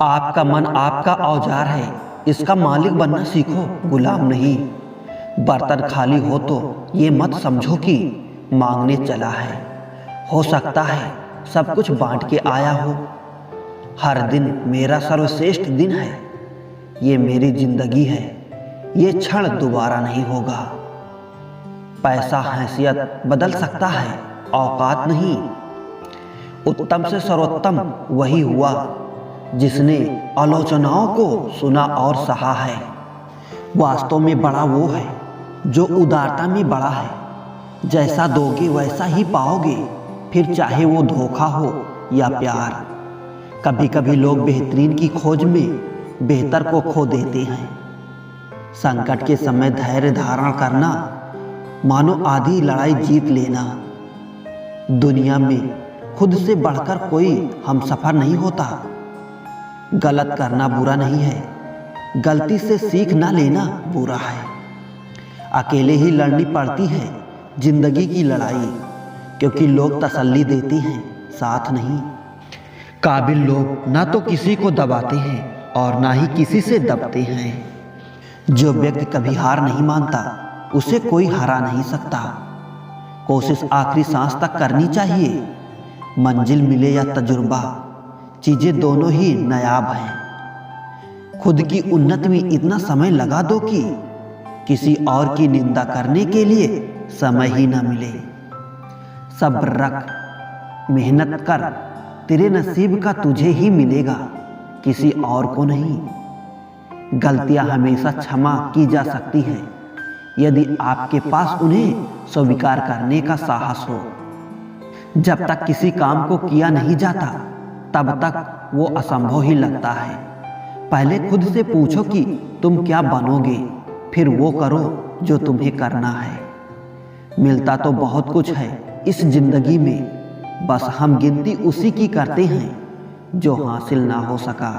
आपका मन आपका औजार है, इसका मालिक बनना सीखो, गुलाम नहीं। बर्तन खाली हो तो ये मत समझो कि मांगने चला है। हो सकता है सब कुछ बांट के आया हो। हर दिन मेरा सर्वश्रेष्ठ दिन है, ये मेरी जिंदगी है, ये क्षण दोबारा नहीं होगा। पैसा हैसियत बदल सकता है, औकात नहीं। उत्तम से सर्वोत्तम वही हुआ जिसने आलोचनाओं को सुना और सहा है। वास्तव में बड़ा वो है जो उदारता में बड़ा है। जैसा दोगे वैसा ही पाओगे, फिर चाहे वो धोखा हो या प्यार। कभी कभी लोग बेहतरीन की खोज में बेहतर को खो देते हैं। संकट के समय धैर्य धारण करना मानो आधी लड़ाई जीत लेना। दुनिया में खुद से बढ़कर कोई हमसफर नहीं होता। गलत करना बुरा नहीं है, गलती से सीख ना लेना बुरा है। अकेले ही लड़नी पड़ती है जिंदगी की लड़ाई, क्योंकि लोग तसल्ली देते हैं, साथ नहीं। काबिल लोग ना तो किसी को दबाते हैं और ना ही किसी से दबते हैं। जो व्यक्ति कभी हार नहीं मानता उसे कोई हरा नहीं सकता। कोशिश आखिरी सांस तक करनी चाहिए। मंजिल मिले या तजुर्बा, चीजें दोनों ही नायाब हैं। खुद की उन्नति में इतना समय लगा दो कि किसी और की निंदा करने के लिए समय ही ना मिले। सब्र रख, मेहनत कर, तेरे नसीब का तुझे ही मिलेगा, किसी और को नहीं। गलतियां हमेशा क्षमा की जा सकती है यदि आपके पास उन्हें स्वीकार करने का साहस हो। जब तक किसी काम को किया नहीं जाता तब तक वो असंभव ही लगता है। पहले खुद से पूछो कि तुम क्या बनोगे, फिर वो करो जो तुम्हें करना है। मिलता तो बहुत कुछ है इस जिंदगी में, बस हम गिनती उसी की करते हैं जो हासिल ना हो सका।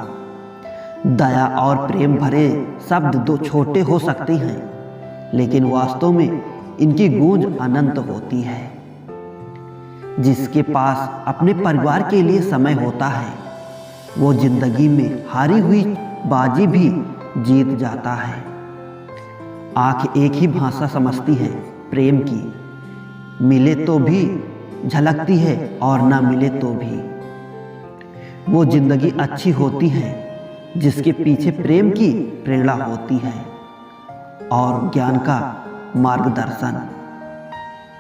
दया और प्रेम भरे शब्द दो छोटे हो सकते हैं, लेकिन वास्तव में इनकी गूंज अनंत होती है। जिसके पास अपने परिवार के लिए समय होता है वो जिंदगी में हारी हुई बाजी भी जीत जाता है। आंख एक ही भाषा समझती है प्रेम की, मिले तो भी झलकती है और ना मिले तो भी। वो जिंदगी अच्छी होती है जिसके पीछे प्रेम की प्रेरणा होती है और ज्ञान का मार्गदर्शन।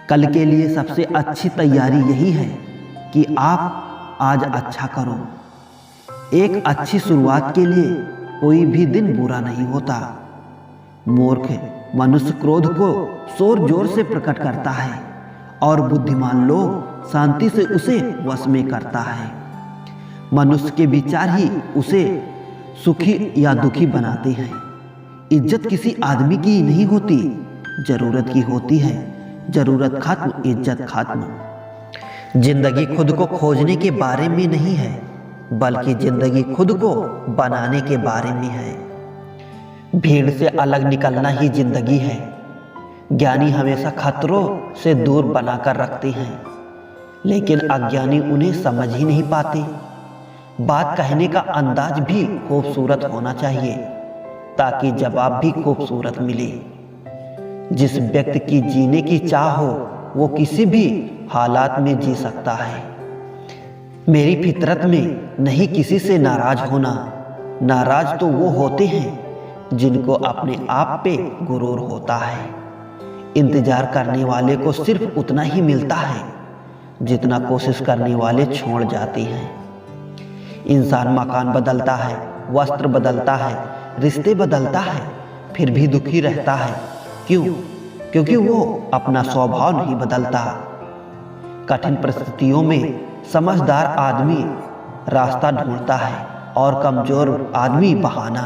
कल के लिए सबसे अच्छी तैयारी यही है कि आप आज अच्छा करो। एक अच्छी शुरुआत के लिए कोई भी दिन बुरा नहीं होता। मूर्ख मनुष्य क्रोध को जोर जोर से प्रकट करता है और बुद्धिमान लोग शांति से उसे वश में करता है। मनुष्य के विचार ही उसे सुखी या दुखी बनाते हैं। इज्जत किसी आदमी की नहीं होती, जरूरत की होती है। जरूरत खत्म, इज्जत खत्म। जिंदगी खुद को खोजने के बारे में नहीं है, बल्कि जिंदगी खुद को बनाने के बारे में है। भीड़ से अलग निकलना ही जिंदगी है। ज्ञानी हमेशा खतरों से दूर बनाकर रखते हैं, लेकिन अज्ञानी उन्हें समझ ही नहीं पाते। बात कहने का अंदाज भी खूबसूरत होना चाहिए ताकि जवाब भी खूबसूरत मिले। जिस व्यक्ति की जीने की चाह हो वो किसी भी हालात में जी सकता है। मेरी फितरत में नहीं किसी से नाराज होना। नाराज तो वो होते हैं जिनको अपने आप पे गुरूर होता है। इंतजार करने वाले को सिर्फ उतना ही मिलता है जितना कोशिश करने वाले छोड़ जाते हैं। इंसान मकान बदलता है, वस्त्र बदलता है, रिश्ते बदलता है, फिर भी दुखी रहता है। क्यों? क्योंकि वो अपना स्वभाव नहीं बदलता। कठिन परिस्थितियों में समझदार आदमी रास्ता ढूंढता है और कमजोर आदमी बहाना।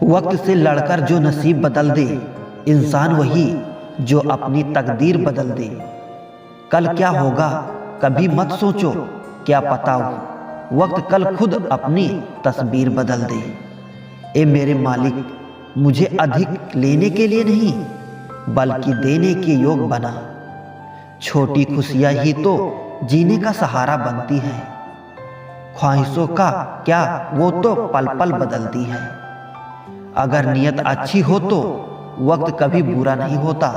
वक्त से लड़कर जो नसीब बदल दे, इंसान वही जो अपनी तकदीर बदल दे। कल क्या होगा कभी मत सोचो, क्या पता वक्त कल खुद अपनी तस्वीर बदल दे। ए मेरे मालिक, मुझे अधिक लेने के लिए नहीं बल्कि देने के योग बना। छोटी खुशियां ही तो जीने का सहारा बनती है। ख्वाहिशों का क्या, वो तो पल पल बदलती है। अगर नीयत अच्छी हो तो वक्त कभी बुरा नहीं होता।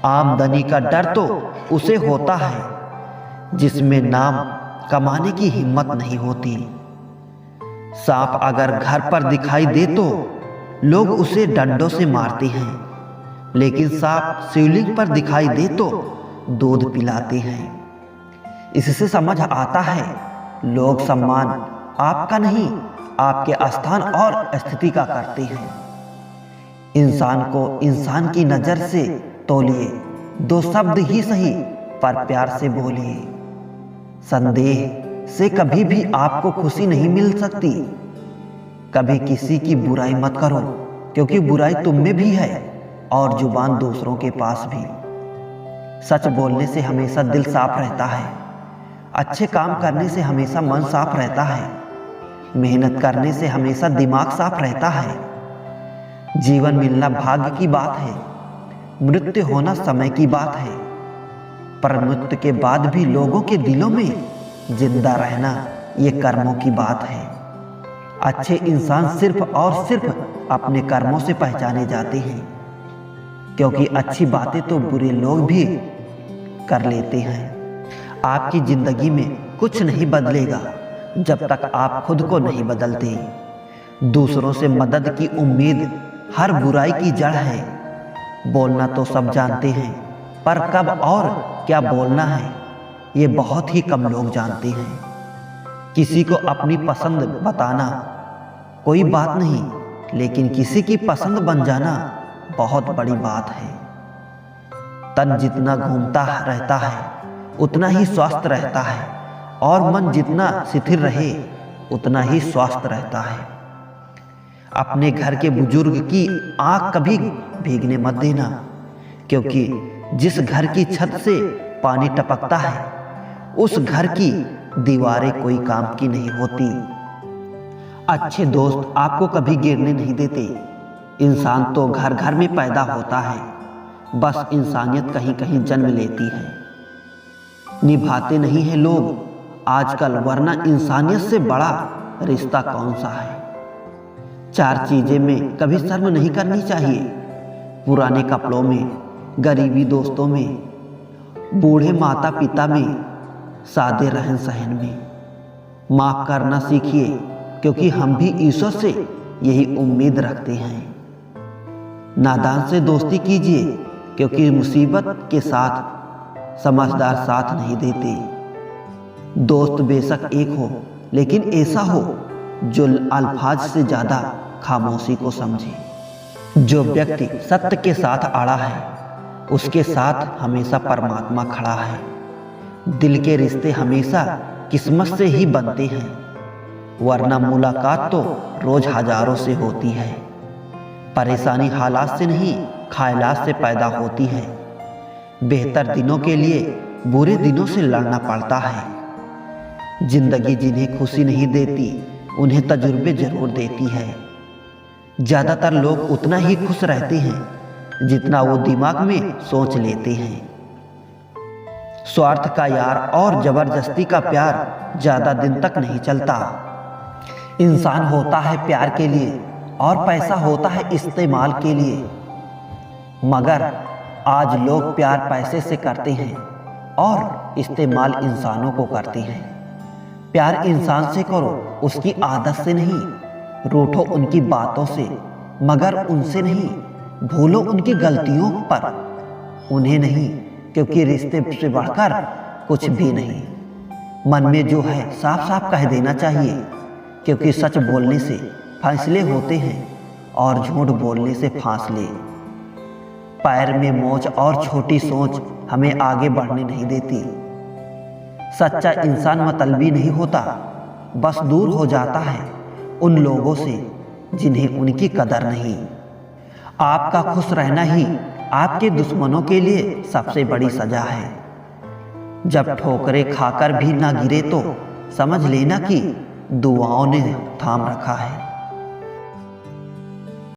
आमदनी का डर तो उसे होता है जिसमें नाम कमाने की हिम्मत नहीं होती। सांप अगर घर पर दिखाई दे तो लोग उसे डंडों से मारते हैं, लेकिन सांप शिवलिंग पर दिखाई दे तो दूध पिलाते हैं। इससे समझ आता है लोग सम्मान आपका नहीं, आपके स्थान और स्थिति का करते हैं। इंसान को इंसान की नजर से तौलिए, दो शब्द ही सही पर प्यार से बोलिए। संदेह से कभी भी आपको खुशी नहीं मिल सकती। कभी किसी की बुराई मत करो, क्योंकि बुराई तुम में भी है और जुबान दूसरों के पास भी। सच बोलने से हमेशा दिल साफ रहता है। अच्छे काम करने से हमेशा मन साफ रहता है। मेहनत करने से हमेशा दिमाग साफ रहता है। जीवन मिलना भाग्य की बात है, मृत्यु होना समय की बात है। पर मृत्यु के बाद भी लोगों के दिलों में जिंदा रहना ये कर्मों की बात है। अच्छे इंसान सिर्फ और सिर्फ अपने कर्मों से पहचाने जाते हैं, क्योंकि अच्छी बातें तो बुरे लोग भी कर लेते हैं। आपकी जिंदगी में कुछ नहीं बदलेगा जब तक आप खुद को नहीं बदलते। दूसरों से मदद की उम्मीद हर बुराई की जड़ है। बोलना तो सब जानते हैं, पर कब और क्या बोलना है ये बहुत ही कम लोग जानते हैं। किसी को अपनी पसंद बताना कोई बात नहीं, लेकिन किसी की पसंद बन जाना बहुत बड़ी बात है। तन जितना घूमता रहता है उतना ही स्वस्थ रहता है, और मन जितना शिथिल रहे उतना ही स्वस्थ रहता है। अपने घर के बुजुर्ग की आंख कभी भीगने मत देना, क्योंकि जिस घर की छत से पानी टपकता है उस घर की दीवारें कोई काम की नहीं होती। अच्छे दोस्त आपको कभी गिरने नहीं देते। इंसान तो घर घर में पैदा होता है, बस इंसानियत कहीं कहीं जन्म लेती है। निभाते नहीं हैं लोग आजकल, वरना इंसानियत से बड़ा रिश्ता कौन सा है। चार चीजें में कभी शर्म नहीं करनी चाहिए: पुराने कपड़ों में, गरीबी दोस्तों में, बूढ़े माता पिता में, सादे रहन सहन में। माफ करना सीखिए, क्योंकि हम भी ईश्वर से यही उम्मीद रखते हैं। नादान से दोस्ती कीजिए, क्योंकि मुसीबत के साथ समझदार साथ नहीं देते। दोस्त बेशक एक हो, लेकिन ऐसा हो जो अल्फाज से ज्यादा खामोशी को समझे। जो व्यक्ति सत्य के साथ अड़ा है उसके साथ हमेशा परमात्मा खड़ा है। दिल के रिश्ते हमेशा किस्मत से ही बनते हैं, वरना मुलाकात तो रोज हजारों से होती है। परेशानी हालात से नहीं, ख्यालात से पैदा होती है। बेहतर दिनों के लिए बुरे दिनों से लड़ना पड़ता है। जिंदगी जिन्हें खुशी नहीं देती उन्हें तजुर्बे जरूर देती है। ज्यादातर लोग उतना ही खुश रहते हैं जितना वो दिमाग में सोच लेते हैं। स्वार्थ का यार और जबरदस्ती का प्यार ज्यादा दिन तक नहीं चलता। इंसान होता है प्यार के लिए और पैसा होता है इस्तेमाल के लिए। मगर आज लोग प्यार पैसे से करते हैं और इस्तेमाल इंसानों को करते हैं। प्यार इंसान से करो, उसकी आदत से नहीं। रूठो उनकी बातों से, मगर उनसे नहीं। भूलो उनकी गलतियों पर, उन्हें नहीं, क्योंकि रिश्ते से बढ़कर कुछ भी नहीं। मन में जो है साफ साफ कह देना चाहिए, क्योंकि सच बोलने से फैसले होते हैं और झूठ बोलने से फासले। पैर में मोच और छोटी सोच हमें आगे बढ़ने नहीं देती। सच्चा इंसान मतलबी नहीं होता, बस दूर हो जाता है उन लोगों से जिन्हें उनकी कदर नहीं। आपका खुश रहना ही आपके दुश्मनों के लिए सबसे बड़ी सजा है। जब ठोकरें खाकर भी ना गिरे तो समझ लेना कि दुआओं ने थाम रखा है।